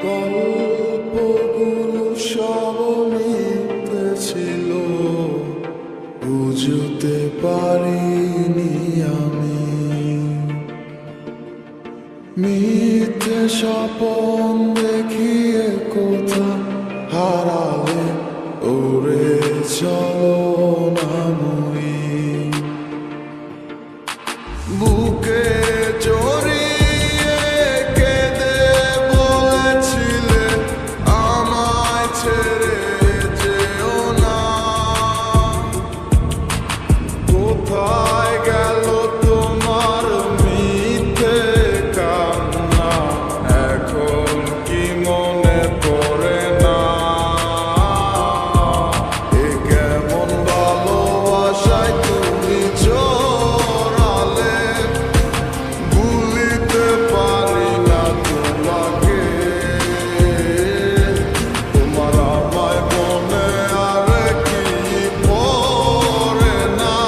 গল্পগুলো সব মিথ্যে ছিল, বুঝতে পারিনি আমি। মিথ্যে স্বপন দেখিয়ে কোথা হারালে ওরে চলো নামই। বুকে জড়িয়ে কেঁদে বলেছিলে আমায় ছেড়ে যেও না। কোথায় গেল তোমার মিথ্যে কান্না, এখন কি মনে পড়ে না? এ কেমন ভালোবাসায় তুমি জড়ালে, ভুলিতে পারি না তোমাকে। তোমার আমায় মনে আর কি পড়ে না,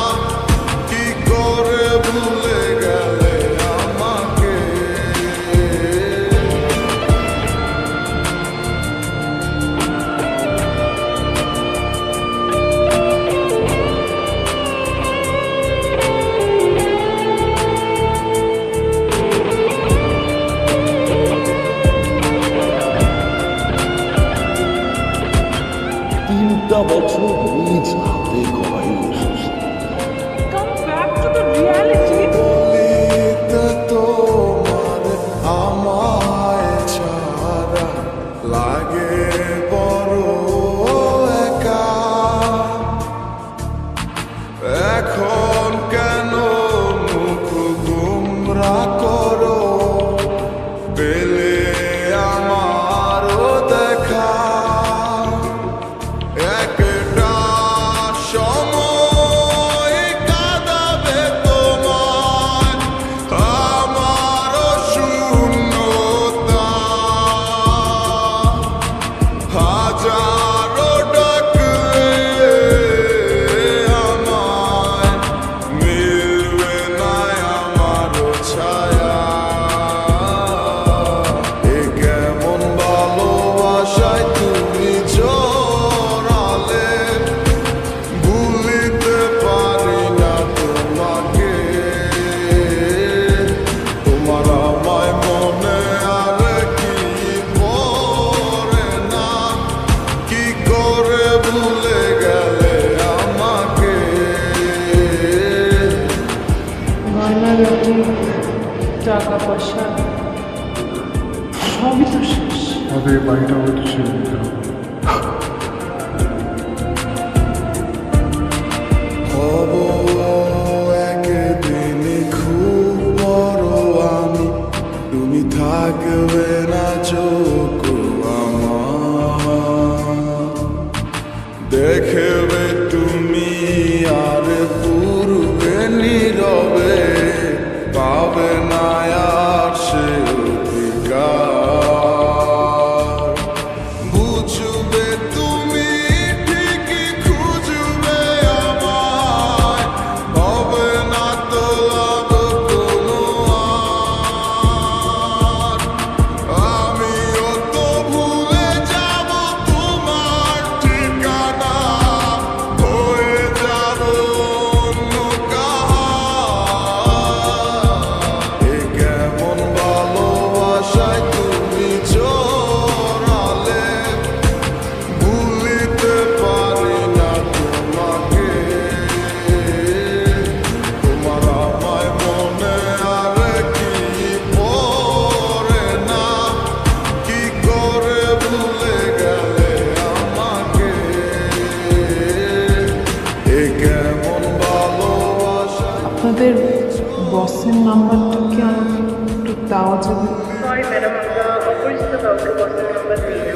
কি করে ভুলে গেলে আমাকে। তিনটা বছর নিজ হাতে গড়াই এসেছে। Come back to the reality. বলিতে তোমার আমায় ছাড়া লাগে বড় একা। এখন কেন মুখ গুমরা করো, পেলে আমারও দেখা। একটা সময় কাঁদাবে তোমায় আমারও শূন্যতা। হাজারো ডাকলে আমায় মিলবে না আমারও ছায়া। এ কেমন ভালোবাসায় তুমি জড়ালে, ভুলিতে পারি না তোমাকে। তোমার আমায় মনে আর কি পড়ে না, কি করে ভুলে গেলে আমাকে। গয়নাগাটি, টাকা পয়সা সবই তো শেষ। আমাদের এই বাড়িটা হয়তো ছেড়ে দিতে হবে। হব একদিন খুব বড় আমি, তুমি থাকবে না চোখ আমার। দেখবে তুমি আর পূর্বে নীরবে, পাবে না আর সে অধিকার। বুঝবে তুমি ঠিকই খুঁজবে আমায়, হবে না তো লাভ কোনো আর। আমিও তো ভুলে যাব তোমার ঠিকানা, হয়ে যাব অন্য কাহার। এ কেমন ভালোবাসায় তুমি জড়ালে, ভুলিতে পারি না তোমাকে। তোমার আমায় মনে আর কি পড়ে না, কি করে ভুলে গেলে আমাকে। এ কেমন ভালোবাসা। আপনাদের বসের নাম্বারটা কি আমাকে একটু দেওয়া যাবে? সরি ম্যাডাম, আমরা অপরিচিত কাউকে বসের নাম্বার দিই না।